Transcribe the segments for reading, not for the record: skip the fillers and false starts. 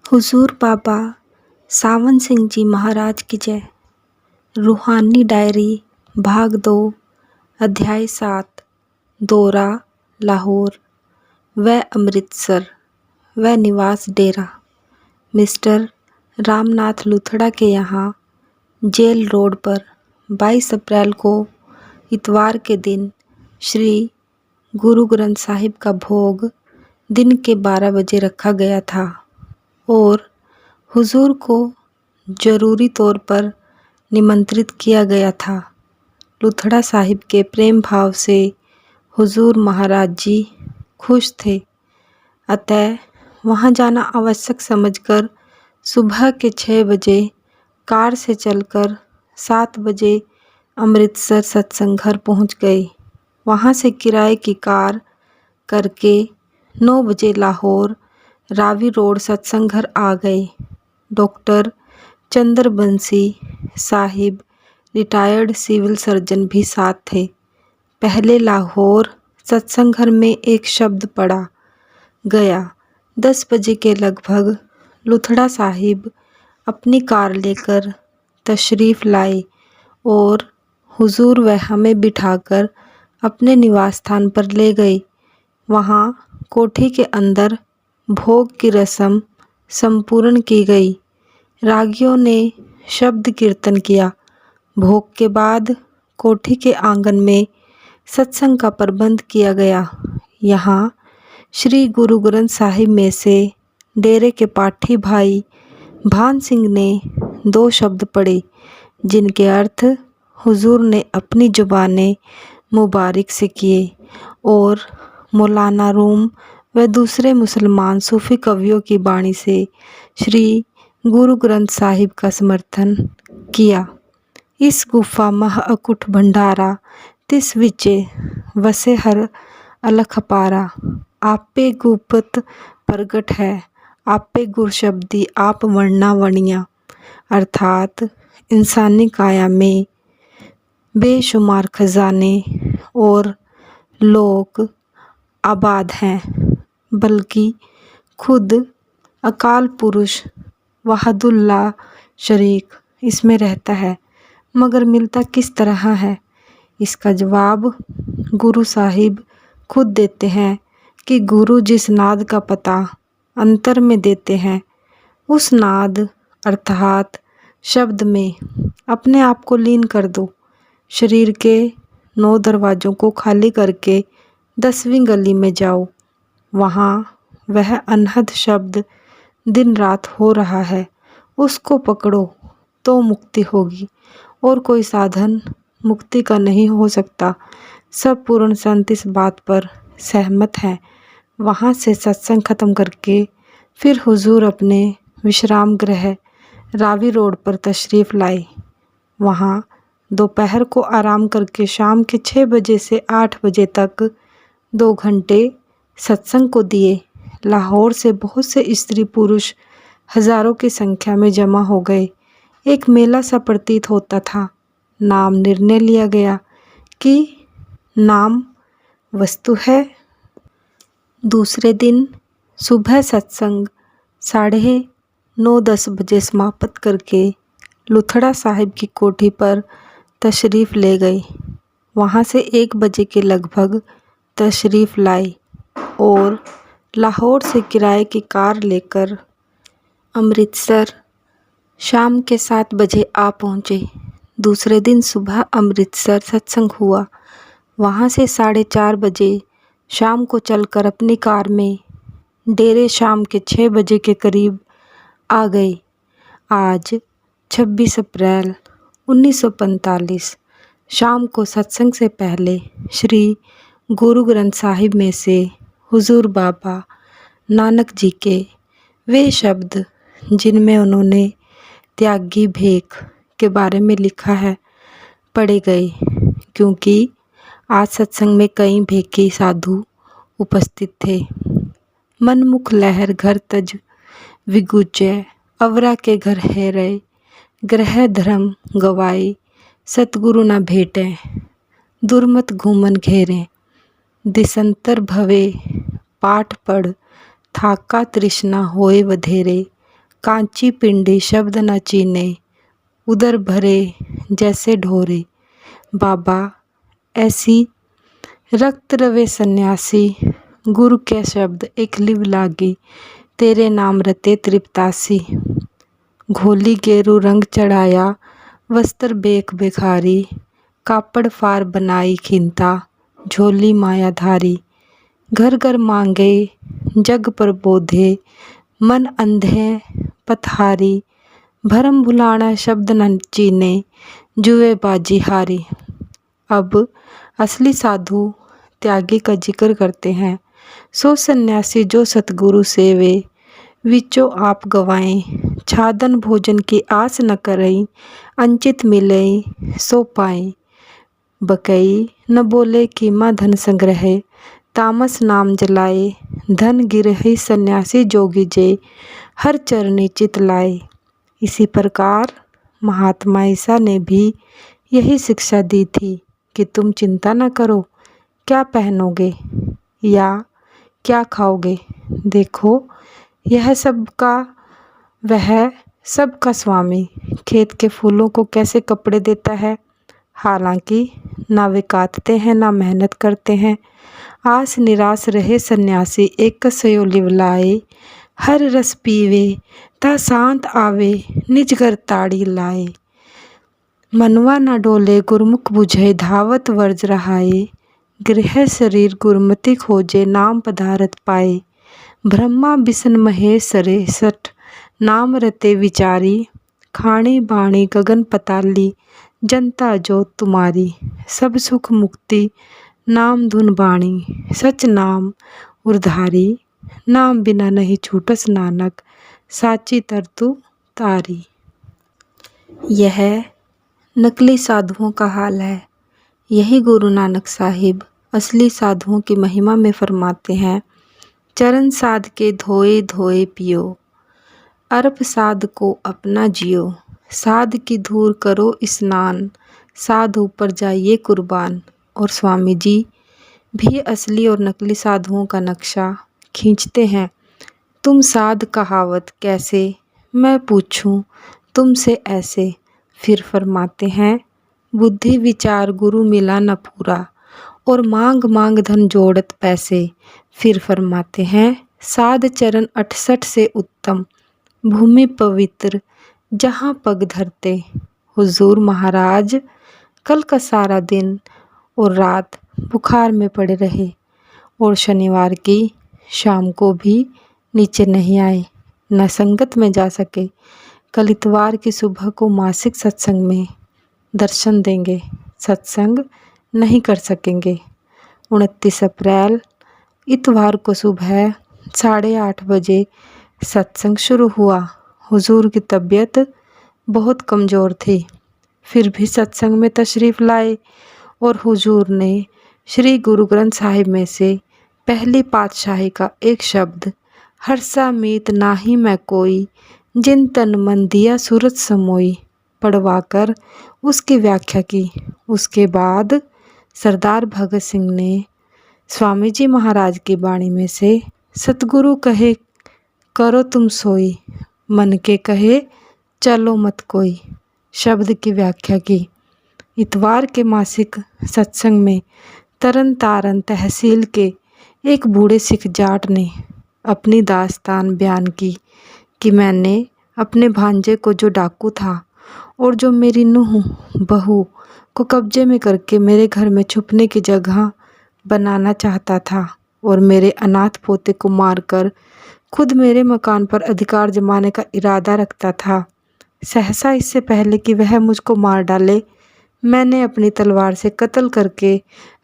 हुजूर बाबा सावन सिंह जी महाराज की जय। रूहानी डायरी भाग 2 अध्याय 7 दौरा लाहौर व अमृतसर व निवास डेरा। मिस्टर रामनाथ लुथड़ा के यहाँ जेल रोड पर 22 अप्रैल को इतवार के दिन श्री गुरु ग्रंथ साहिब का भोग दिन के 12 बजे रखा गया था और हुजूर को जरूरी तौर पर निमंत्रित किया गया था। लुथड़ा साहिब के प्रेम भाव से हुजूर महाराज जी खुश थे, अतः वहाँ जाना आवश्यक समझकर सुबह के 6 बजे कार से चलकर 7 बजे अमृतसर सत्संग घर पहुँच गए। वहाँ से किराए की कार करके 9 बजे लाहौर रावी रोड सत्संग घर आ गए। डॉक्टर चंद्रबंसी साहिब रिटायर्ड सिविल सर्जन भी साथ थे। पहले लाहौर सत्संग घर में एक शब्द पड़ा गया। 10 बजे के लगभग लुथड़ा साहिब अपनी कार लेकर तशरीफ़ लाए और हुजूर व हमें बिठाकर अपने निवास स्थान पर ले गए। वहाँ कोठी के अंदर भोग की रस्म संपूर्ण की गई। रागियों ने शब्द कीर्तन किया। भोग के बाद कोठी के आंगन में सत्संग का प्रबंध किया गया। यहाँ श्री गुरु ग्रंथ साहिब में से डेरे के पाठी भाई भान सिंह ने 2 शब्द पढ़े, जिनके अर्थ हुजूर ने अपनी जुबाने मुबारक से किए और मौलाना रूम व दूसरे मुसलमान सूफ़ी कवियों की बाणी से श्री गुरु ग्रंथ साहिब का समर्थन किया। इस गुफा मह अकुट भंडारा तिस विचे वसे हर अलख पारा। आपे गुपत प्रगट है, आपे गुर शब्दी आप वर्णा वणिया। अर्थात इंसानी काया में बेशुमार खजाने और लोक आबाद हैं, बल्कि खुद अकाल पुरुष वहदुल्ला शरीक इसमें रहता है। मगर मिलता किस तरह है? इसका जवाब गुरु साहिब खुद देते हैं कि गुरु जिस नाद का पता अंतर में देते हैं, उस नाद अर्थात शब्द में अपने आप को लीन कर दो। शरीर के 9 दरवाज़ों को खाली करके 10वीं गली में जाओ। वहाँ वह अनहद शब्द दिन रात हो रहा है, उसको पकड़ो तो मुक्ति होगी और कोई साधन मुक्ति का नहीं हो सकता। सब पूर्ण संत इस बात पर सहमत हैं। वहाँ से सत्संग खत्म करके फिर हुजूर अपने विश्राम गृह रावी रोड पर तशरीफ़ लाए। वहाँ दोपहर को आराम करके शाम के 6 बजे से 8 बजे तक 2 घंटे सत्संग को दिए। लाहौर से बहुत से स्त्री पुरुष हजारों की संख्या में जमा हो गए। एक मेला सा प्रतीत होता था। नाम निर्णय लिया गया कि नाम वस्तु है। दूसरे दिन सुबह सत्संग 9:30-10 बजे समाप्त करके लुथड़ा साहिब की कोठी पर तशरीफ़ ले गए। वहाँ से 1 बजे के लगभग तशरीफ़ लाए और लाहौर से किराए की कार लेकर अमृतसर शाम के 7 बजे आ पहुँचे। दूसरे दिन सुबह अमृतसर सत्संग हुआ। वहाँ से 4:30 बजे शाम को चलकर अपनी कार में डेरे शाम के 6 बजे के करीब आ गए। आज 26 अप्रैल 1945 शाम को सत्संग से पहले श्री गुरु ग्रंथ साहिब में से हुजूर बाबा नानक जी के वे शब्द जिनमें उन्होंने त्यागी भेक के बारे में लिखा है पढ़े गए, क्योंकि आज सत्संग में कई भेकी साधु उपस्थित थे। मनमुख लहर घर तज विगुजय अवरा के घर है रहे, ग्रह धर्म गवाए सतगुरु न भेटे, दुर्मत घूमन घेरे, दिसंतर भवे पाठ पढ़ थाका तृष्णा होए वधेरे, कांची पिंडी शब्द न चीने, उदर भरे जैसे ढोरे। बाबा ऐसी रक्त रवे सन्यासी, गुरु के शब्द एक लिव लागी, तेरे नाम रते तृप्तासी। घोली गेरू रंग चढ़ाया, वस्त्र बेख बेखारी, कापड़ फार बनाई खिंता, झोली मायाधारी। घर घर मांगे जग पर बोधे, मन अंधे पथहारी। भरम भुलाना शब्द न चीने, जुए बाजी हारी। अब असली साधु त्यागी का जिक्र करते हैं। सो सन्यासी जो सतगुरु सेवे, विचो आप गवाएं। छादन भोजन की आस न करई, अंचित मिले सो पाए। बकई न बोले कीमा धन संग्रह, तामस नाम जलाए। धन गिरहि सन्यासी जोगी जे, हर चरणी चित लाए। इसी प्रकार महात्मा ईसा ने भी यही शिक्षा दी थी कि तुम चिंता न करो क्या पहनोगे या क्या खाओगे। देखो यह वह सबका स्वामी खेत के फूलों को कैसे कपड़े देता है। हालांकि ना वे काटते हैं ना मेहनत करते हैं। आस निराश रहे सन्यासी, एक सयो लिव लाए। हर रस पीवे ता शांत आवे, निज घर ताड़ी लाए। मनवा न डोले गुरमुख बुझे, धावत वर्ज रहाए। गृह शरीर गुरमति खोजे, नाम पदारथ पाए। ब्रह्मा बिसन महेश सरे सठ, नाम रते विचारी। खाणी बाणी गगन पताली, जनता जो तुम्हारी। सब सुख मुक्ति नाम धुन बाणी, सच नाम उर्धारी। नाम बिना नहीं छूटस नानक, साची तरतु तारी। यह नकली साधुओं का हाल है। यही गुरु नानक साहिब असली साधुओं की महिमा में फरमाते हैं। चरण साध के धोए धोए पियो, अर्प साध को अपना जियो। साध की धूर करो स्नान, साधु पर जाइए कुर्बान। और स्वामी जी भी असली और नकली साधुओं का नक्शा खींचते हैं। तुम साध कहावत कैसे, मैं पूछूं तुमसे ऐसे। फिर फरमाते हैं, बुद्धि विचार गुरु मिला न पूरा, और मांग मांग धन जोड़त पैसे। फिर फरमाते हैं, साध चरण 68 से उत्तम, भूमि पवित्र जहाँ पग धरते। हुजूर महाराज कल का सारा दिन और रात बुखार में पड़े रहे और शनिवार की शाम को भी नीचे नहीं आए, न संगत में जा सके। कल इतवार की सुबह को मासिक सत्संग में दर्शन देंगे, सत्संग नहीं कर सकेंगे। 29 अप्रैल इतवार को सुबह 8:30 बजे सत्संग शुरू हुआ। हुजूर की तबीयत बहुत कमज़ोर थी, फिर भी सत्संग में तशरीफ़ लाए और हुजूर ने श्री गुरु ग्रंथ साहिब में से पहली पातशाही का एक शब्द, हर्षा मीत नाही मैं कोई, जिन तन मन दिया सूरत समोई, पढ़वाकर उसकी व्याख्या की। उसके बाद सरदार भगत सिंह ने स्वामी जी महाराज की वाणी में से सतगुरु कहे करो तुम सोई, मन के कहे चलो मत कोई शब्द की व्याख्या की। इतवार के मासिक सत्संग में तरन तारन तहसील के एक बूढ़े सिख जाट ने अपनी दास्तान बयान की कि मैंने अपने भांजे को जो डाकू था और जो मेरी नूह बहू को कब्जे में करके मेरे घर में छुपने की जगह बनाना चाहता था और मेरे अनाथ पोते को मारकर खुद मेरे मकान पर अधिकार जमाने का इरादा रखता था, सहसा इससे पहले कि वह मुझको मार डाले, मैंने अपनी तलवार से कत्ल करके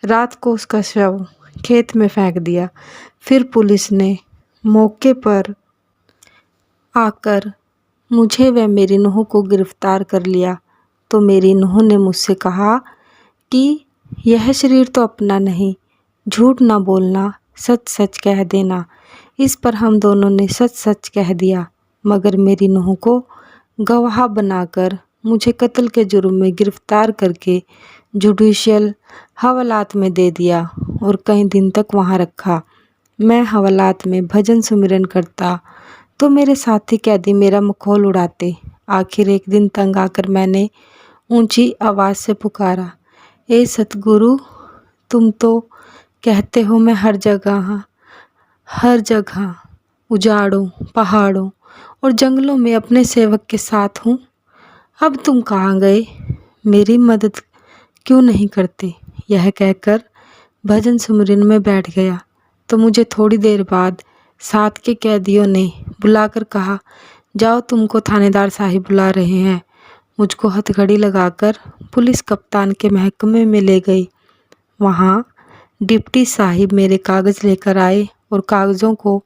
रात को उसका शव खेत में फेंक दिया। फिर पुलिस ने मौके पर आकर मुझे व मेरी नूह को गिरफ्तार कर लिया तो मेरी नूह ने मुझसे कहा कि यह शरीर तो अपना नहीं, झूठ ना बोलना, सच सच कह देना। इस पर हम दोनों ने सच सच कह दिया, मगर मेरी नूह को गवाह बनाकर मुझे कत्ल के जुर्म में गिरफ्तार करके जुडिशियल हवालात में दे दिया और कई दिन तक वहाँ रखा। मैं हवालात में भजन सुमिरन करता तो मेरे साथी कैदी मेरा मखौल उड़ाते। आखिर एक दिन तंग आकर मैंने ऊंची आवाज़ से पुकारा, ए सतगुरु, तुम तो कहते हो मैं हर जगह उजाड़ों, पहाड़ों और जंगलों में अपने सेवक के साथ हूँ। अब तुम कहाँ गए? मेरी मदद क्यों नहीं करते? यह कहकर भजन सुमरन में बैठ गया तो मुझे थोड़ी देर बाद साथ के कैदियों ने बुलाकर कहा, जाओ, तुमको थानेदार साहिब बुला रहे हैं। मुझको हथकड़ी लगाकर पुलिस कप्तान के महकमे में ले गई। वहाँ डिप्टी साहिब मेरे कागज़ लेकर आए और कागज़ों को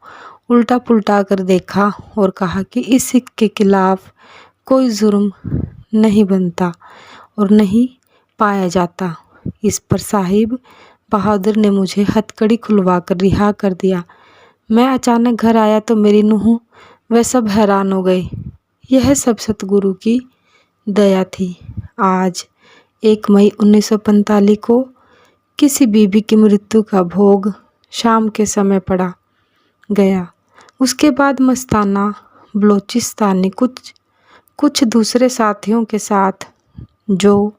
उल्टा पुल्टा कर देखा और कहा कि इस सिख के खिलाफ कोई जुर्म नहीं बनता और नहीं पाया जाता। इस पर साहिब बहादुर ने मुझे हथकड़ी खुलवा कर रिहा कर दिया। मैं अचानक घर आया तो मेरी नूंह वे सब हैरान हो गए। यह सब सतगुरु की दया थी। आज 1 मई 1945 को किसी बीबी की मृत्यु का भोग शाम के समय पड़ा गया। उसके बाद मस्ताना बलोचिस्तानी कुछ दूसरे साथियों के साथ जो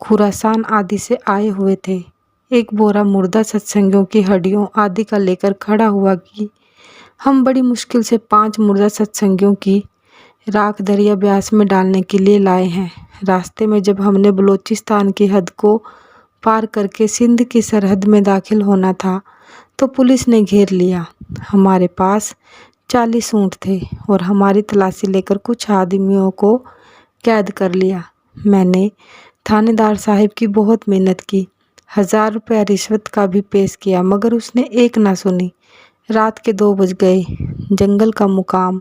खुरासान आदि से आए हुए थे, एक बोरा मुर्दा सत्संगियों की हड्डियों आदि का लेकर खड़ा हुआ कि हम बड़ी मुश्किल से 5 मुर्दा सत्संगियों की राख दरिया ब्यास में डालने के लिए लाए हैं। रास्ते में जब हमने बलोचिस्तान की हद को पार करके सिंध की सरहद में दाखिल होना था तो पुलिस ने घेर लिया। हमारे पास 40 ऊँट थे और हमारी तलाशी लेकर कुछ आदमियों को कैद कर लिया। मैंने थानेदार साहिब की बहुत मेहनत की, 1000 रुपया रिश्वत का भी पेश किया, मगर उसने एक ना सुनी। रात के 2 बज गए। जंगल का मुकाम,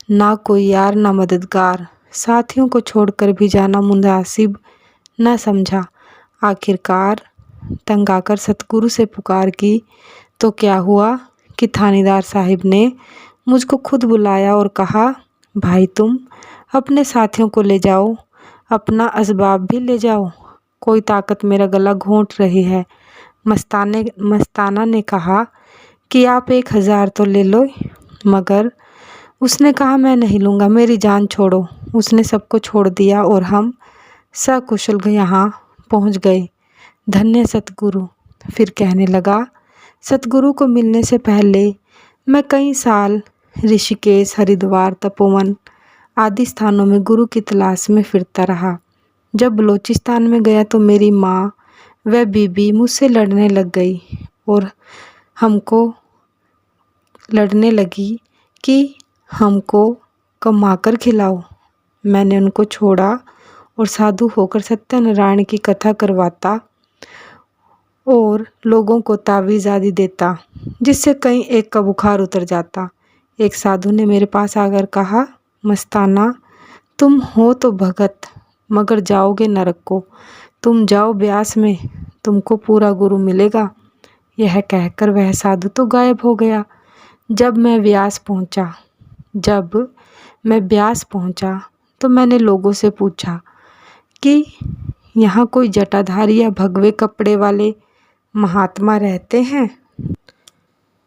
ना कोई यार ना मददगार, साथियों को छोड़कर भी जाना मुनासिब न समझा। आखिरकार तंग आकर सतगुरु से पुकार की तो क्या हुआ कि थानेदार साहिब ने मुझको खुद बुलाया और कहा, भाई तुम अपने साथियों को ले जाओ, अपना असबाब भी ले जाओ, कोई ताकत मेरा गला घोंट रही है। मस्ताना ने कहा कि आप 1000 तो ले लो, मगर उसने कहा मैं नहीं लूँगा, मेरी जान छोड़ो। उसने सबको छोड़ दिया और हम सकुशल यहाँ पहुँच गए। धन्य सतगुरु। फिर कहने लगा, सतगुरु को मिलने से पहले मैं कई साल ऋषिकेश, हरिद्वार, तपोवन आदि स्थानों में गुरु की तलाश में फिरता रहा। जब बलोचिस्तान में गया तो मेरी माँ व बीबी मुझसे लड़ने लग गई और हमको लड़ने लगी कि हमको कमाकर खिलाओ। मैंने उनको छोड़ा और साधु होकर सत्यनारायण की कथा करवाता और लोगों को तावीज़ आदि देता, जिससे कहीं एक का बुखार उतर जाता। एक साधु ने मेरे पास आकर कहा, मस्ताना, तुम हो तो भगत, मगर जाओगे नरक को। तुम जाओ ब्यास में, तुमको पूरा गुरु मिलेगा। यह कहकर वह साधु तो गायब हो गया। जब मैं ब्यास पहुंचा तो मैंने लोगों से पूछा कि यहाँ कोई जटाधारी या भगवे कपड़े वाले महात्मा रहते हैं?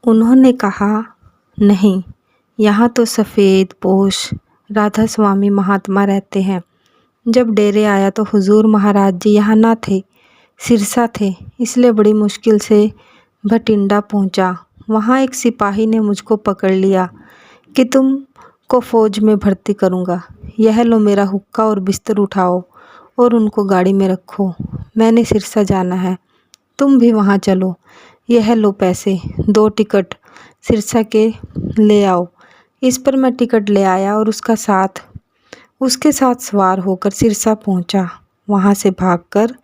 उन्होंने कहा, नहीं, यहाँ तो सफ़ेद पोश राधा स्वामी महात्मा रहते हैं। जब डेरे आया तो हुजूर महाराज जी यहाँ ना थे, सिरसा थे, इसलिए बड़ी मुश्किल से भटिंडा पहुँचा। वहाँ एक सिपाही ने मुझको पकड़ लिया कि तुमको फ़ौज में भर्ती करूँगा। यह लो मेरा हुक्का और बिस्तर उठाओ और उनको गाड़ी में रखो, मैंने सिरसा जाना है, तुम भी वहाँ चलो। यह लो पैसे, 2 टिकट सिरसा के ले आओ। इस पर मैं टिकट ले आया और उसके साथ सवार होकर सिरसा पहुँचा। वहाँ से भागकर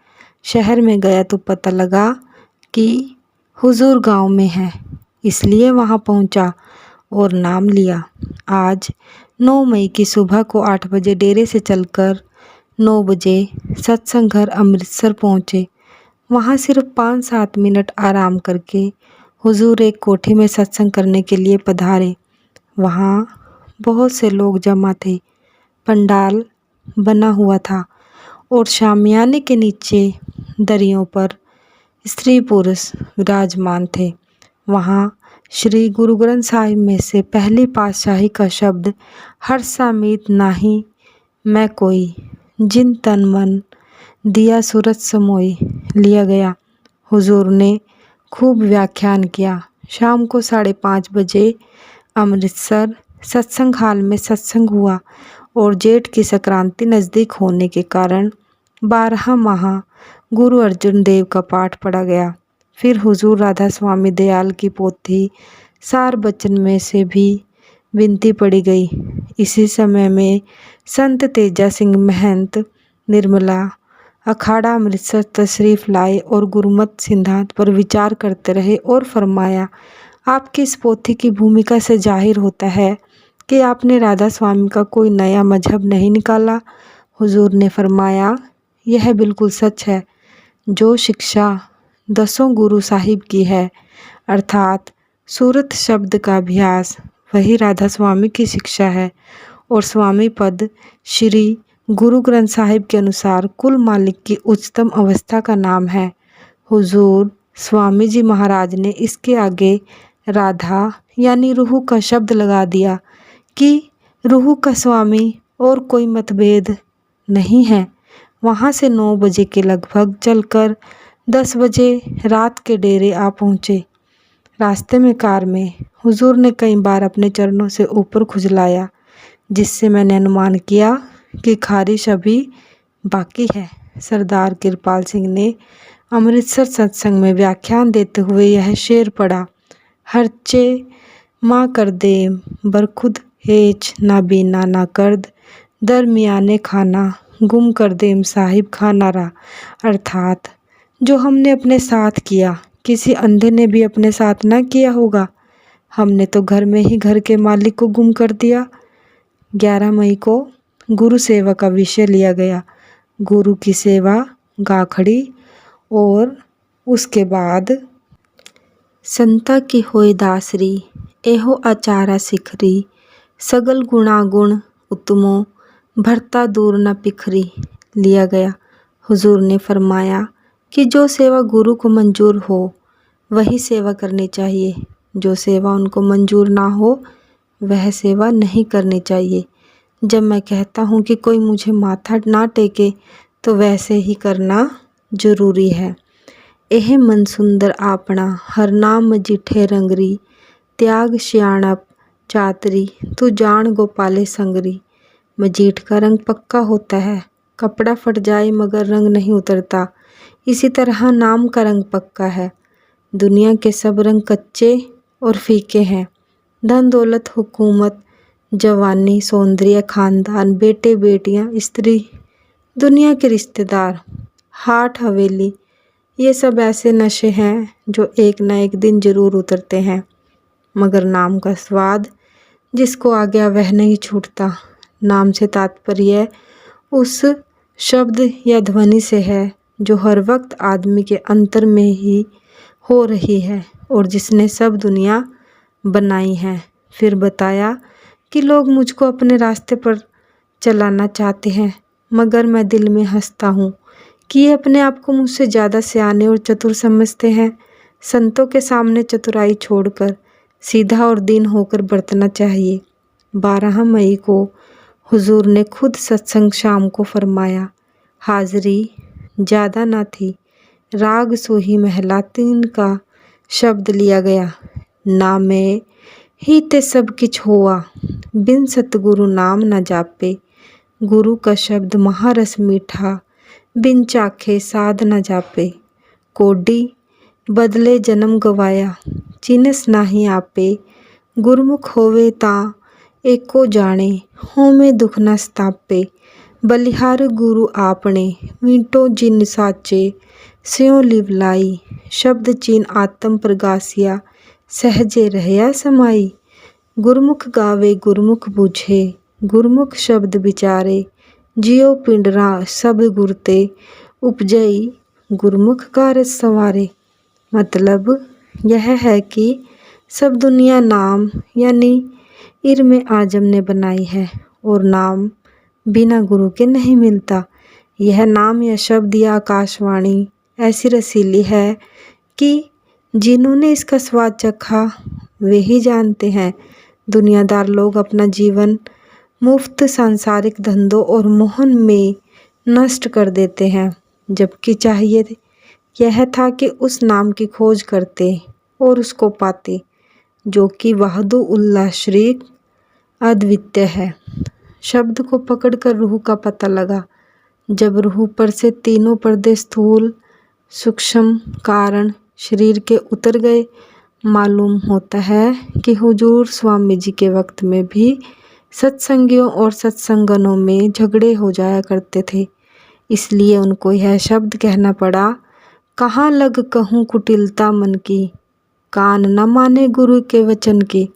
शहर में गया तो पता लगा कि हुजूर गांव में है, इसलिए वहाँ पहुँचा और नाम लिया। आज 9 मई की सुबह को 8 बजे डेरे से चलकर 9 बजे सत्संग घर अमृतसर पहुँचे। वहाँ सिर्फ 5-7 मिनट आराम करके हुजूर एक कोठी में सत्संग करने के लिए पधारे। वहाँ बहुत से लोग जमा थे। पंडाल बना हुआ था और शामियाने के नीचे दरियों पर स्त्री पुरुष विराजमान थे। वहाँ श्री गुरु ग्रंथ साहिब में से पहली पातशाही का शब्द हर्षा मीत नाही मैं कोई, जिन तन मन दिया सूरत समोई लिया गया। हुजूर ने खूब व्याख्यान किया। शाम को 5:30 बजे अमृतसर सत्संग हाल में सत्संग हुआ और जेठ की संक्रांति नज़दीक होने के कारण 12 माह गुरु अर्जुन देव का पाठ पढ़ा गया। फिर हुजूर राधा स्वामी दयाल की पोथी सार बचन में से भी विनती पढ़ी गई। इसी समय में संत तेजा सिंह महंत निर्मला अखाड़ा अमृतसर तशरीफ़ लाए और गुरुमत सिद्धांत पर विचार करते रहे और फरमाया, आपकी इस पोथी की भूमिका से जाहिर होता है कि आपने राधा स्वामी का कोई नया मजहब नहीं निकाला। हुजूर ने फरमाया, यह बिल्कुल सच है। जो शिक्षा 10 गुरु साहिब की है, अर्थात सूरत शब्द का अभ्यास, वही राधा स्वामी की शिक्षा है और स्वामी पद श्री गुरु ग्रंथ साहिब के अनुसार कुल मालिक की उच्चतम अवस्था का नाम है। हुजूर स्वामी जी महाराज ने इसके आगे राधा यानी रूह का शब्द लगा दिया कि रूह का स्वामी और कोई मतभेद नहीं है। वहाँ से 9 बजे के लगभग चलकर 10 बजे रात के डेरे आ पहुँचे। रास्ते में कार में हुजूर ने कई बार अपने चरणों से ऊपर खुजलाया, जिससे मैंने अनुमान किया कि खारिश अभी बाकी है। सरदार कृपाल सिंह ने अमृतसर सत्संग में व्याख्यान देते हुए यह शेर पढ़ा, हरचे माँ कर दे बरखुद हेच ना बीना ना कर्द, दरमियाने खाना गुम कर देम साहिब खाना रा। अर्थात जो हमने अपने साथ किया किसी अंधे ने भी अपने साथ ना किया होगा। हमने तो घर में ही घर के मालिक को गुम कर दिया। 11 मई को गुरु सेवा का विषय लिया गया। गुरु की सेवा गाखड़ी और उसके बाद संता की होए दासरी एहो आचारा सिखरी, सगल गुणागुण उत्तमो भरता दूर न पिखरी लिया गया। हुजूर ने फरमाया कि जो सेवा गुरु को मंजूर हो वही सेवा करनी चाहिए, जो सेवा उनको मंजूर ना हो वह सेवा नहीं करनी चाहिए। जब मैं कहता हूँ कि कोई मुझे माथा ना टेके तो वैसे ही करना जरूरी है। एह मन सुंदर आपना हर नाम मजिठे रंगरी, त्याग श्याणप चातरी तू जान गोपाले संगरी। मजीठ का रंग पक्का होता है, कपड़ा फट जाए मगर रंग नहीं उतरता। इसी तरह नाम का रंग पक्का है। दुनिया के सब रंग कच्चे और फीके हैं। धन दौलत हुकूमत जवानी सौंदर्य खानदान बेटे बेटियां स्त्री दुनिया के रिश्तेदार हाट हवेली, ये सब ऐसे नशे हैं जो एक न एक दिन जरूर उतरते हैं, मगर नाम का स्वाद जिसको आ गया वह नहीं छूटता। नाम से तात्पर्य उस शब्द या ध्वनि से है जो हर वक्त आदमी के अंतर में ही हो रही है और जिसने सब दुनिया बनाई है। फिर बताया कि लोग मुझको अपने रास्ते पर चलाना चाहते हैं, मगर मैं दिल में हंसता हूँ कि ये अपने आप को मुझसे ज़्यादा सियाने और चतुर समझते हैं। संतों के सामने चतुराई छोड़कर सीधा और दीन होकर बरतना चाहिए। 12 मई को हुजूर ने खुद सत्संग शाम को फरमाया। हाजिरी ज़्यादा ना थी। राग सोही महला 3 का शब्द लिया गया। ना में ही ते सब किछ होआ, बिन सतगुरु नाम न जापे। गुरु का शब्द महारस मीठा, बिन चाखे साध न जापे। कोडी बदले जन्म गवाया, चिनस नाही आपे। गुरमुख होवे ता एको जाने, होमे दुख न सतापे। बलिहार गुरु आपने, मीटो जिन साचे, स्यों लिवलाई। शब्द चीन आत्म प्रगासिया, सहजे रहया समाई। गुरमुख गावे गुरमुख बुझे, गुरमुख शब्द विचारे। जियो पिंडरा सब गुरते, उपजई गुरमुख कारज संवारे। मतलब यह है कि सब दुनिया नाम यानी इर्म आजम ने बनाई है और नाम बिना गुरु के नहीं मिलता। यह नाम या शब्द या आकाशवाणी ऐसी रसीली है कि जिन्होंने इसका स्वाद चखा वे ही जानते हैं। दुनियादार लोग अपना जीवन मुफ्त सांसारिक धंधों और मोहन में नष्ट कर देते हैं, जबकि चाहिए यह था कि उस नाम की खोज करते और उसको पाते जो कि वहदुल्लाह शरीक अद्वितीय है। शब्द को पकड़कर रूह का पता लगा। जब रूह पर से तीनों पर्दे स्थूल सूक्ष्म कारण शरीर के उतर गए, मालूम होता है कि हुजूर स्वामी जी के वक्त में भी सत्संगियों और सत्संगनों में झगड़े हो जाया करते थे। इसलिए उनको यह शब्द कहना पड़ा, कहाँ लग कहूँ कुटिलता मन की, कान न माने गुरु के वचन की।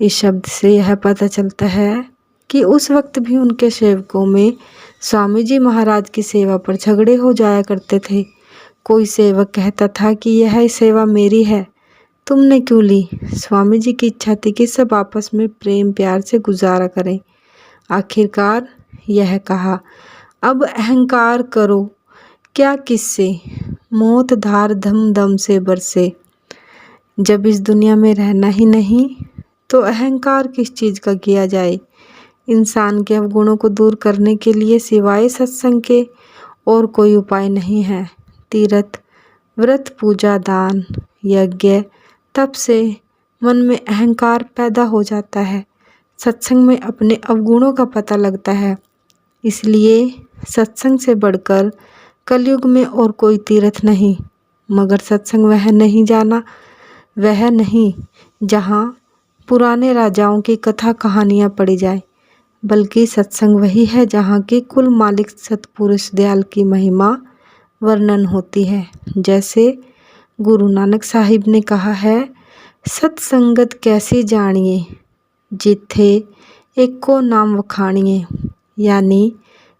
इस शब्द से यह पता चलता है कि उस वक्त भी उनके सेवकों में स्वामी जी महाराज की सेवा पर झगड़े हो जाया करते थे। कोई सेवक कहता था कि यह सेवा मेरी है, तुमने क्यों ली। स्वामी जी की इच्छा थी कि सब आपस में प्रेम प्यार से गुजारा करें। आखिरकार यह कहा, अब अहंकार करो क्या किससे, मौत धार धम धम से बरसे। जब इस दुनिया में रहना ही नहीं तो अहंकार किस चीज़ का किया जाए। इंसान के अवगुणों को दूर करने के लिए सिवाय सत्संग के और कोई उपाय नहीं है। तीर्थ व्रत पूजा दान यज्ञ तप से मन में अहंकार पैदा हो जाता है। सत्संग में अपने अवगुणों का पता लगता है। इसलिए सत्संग से बढ़कर कलयुग में और कोई तीर्थ नहीं। मगर सत्संग वह नहीं जहाँ पुराने राजाओं की कथा कहानियाँ पढ़ी जाए, बल्कि सत्संग वही है जहाँ की कुल मालिक सतपुरुष दयाल की महिमा वर्णन होती है। जैसे गुरु नानक साहिब ने कहा है, सत्संगत कैसी जानिए, जिथे एको नाम वखानिए। यानी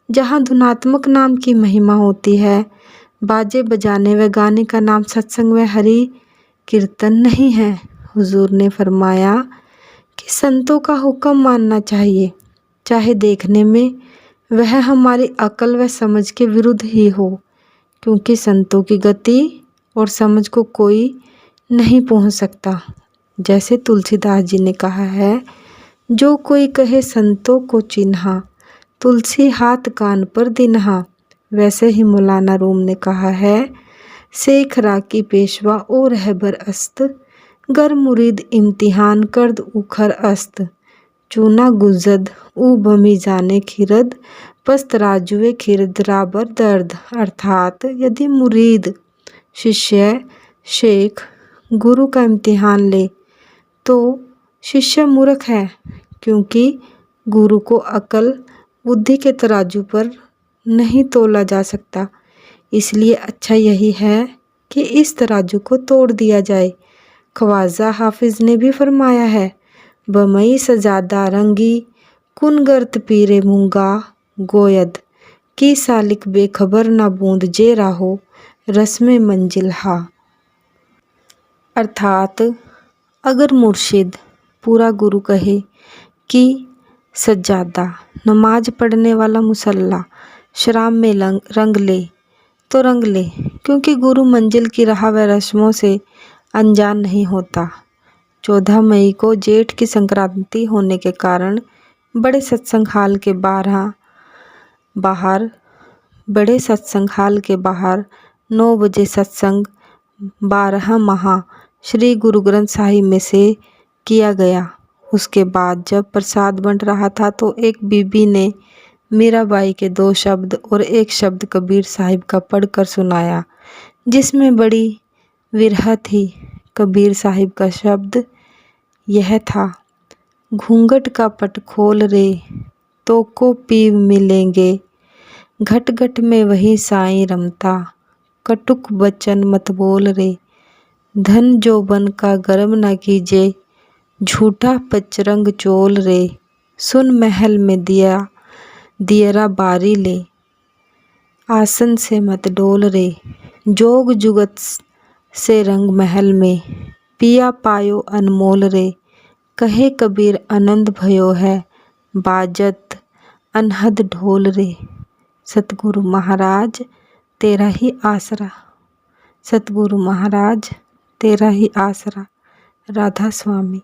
जहाँ धुनात्मक नाम की महिमा होती है, बाजे बजाने व गाने का नाम सत्संग व हरि कीर्तन नहीं है। हुजूर ने फरमाया कि संतों का हुक्म मानना चाहिए, चाहे देखने में वह हमारी अकल व समझ के विरुद्ध ही हो, क्योंकि संतों की गति और समझ को कोई नहीं पहुंच सकता। जैसे तुलसीदास जी ने कहा है, जो कोई कहे संतों को चिन्हा, तुलसी हाथ कान पर दिन्हा। वैसे ही मौलाना रूम ने कहा है, शेख राकी पेशवा ओ रहबर अस्त, गर मुरीद इम्तिहान कर्द उखर अस्त, चूना गुजद ऊ बमी जाने खिरद, पस्त राजुए खिरद राबर दर्द। अर्थात यदि मुरीद शिष्य शेख गुरु का इम्तिहान ले तो शिष्य मूर्ख है, क्योंकि गुरु को अकल बुद्धि के तराजू पर नहीं तोला जा सकता। इसलिए अच्छा यही है कि इस तराजू को तोड़ दिया जाए। ख्वाजा हाफिज ने भी फरमाया है, बमई सजादा रंगी कुनगर्त पीरे मूंगा गोयद, की सालिक बेखबर ना बूंद जे राहो रस्मे मंजिल हा। अर्थात अगर मुर्शिद पूरा गुरु कहे कि सज्जादा नमाज पढ़ने वाला मुसल्ला शराब में रंग ले तो रंग ले, क्योंकि गुरु मंजिल की राह व रस्मों से अनजान नहीं होता। 14 मई को जेठ की संक्रांति होने के कारण बड़े सत्संग हाल के बाहर 9 बजे सत्संग 12 महा श्री गुरु ग्रंथ साहिब में से किया गया। उसके बाद जब प्रसाद बंट रहा था तो एक बीबी ने मीराबाई के 2 शब्द और 1 शब्द कबीर साहिब का पढ़कर सुनाया, जिसमें बड़ी विरह थी। कबीर साहिब का शब्द यह था, घूंघट का पट खोल रे तो को पीव मिलेंगे, घट घट में वही साईं रमता, कटुक बचन मत बोल रे, धन जोबन का गर्म न कीजे, झूठा पचरंग चोल रे, सुन महल में दियरा बारी ले, आसन से मत डोल रे, जोग जुगत से रंग महल में, पिया पायो अनमोल रे, कहे कबीर आनंद भयो है, बाजत अनहद ढोल रे। सतगुरु महाराज तेरा ही आसरा, सतगुरु महाराज तेरा ही आसरा। राधा स्वामी।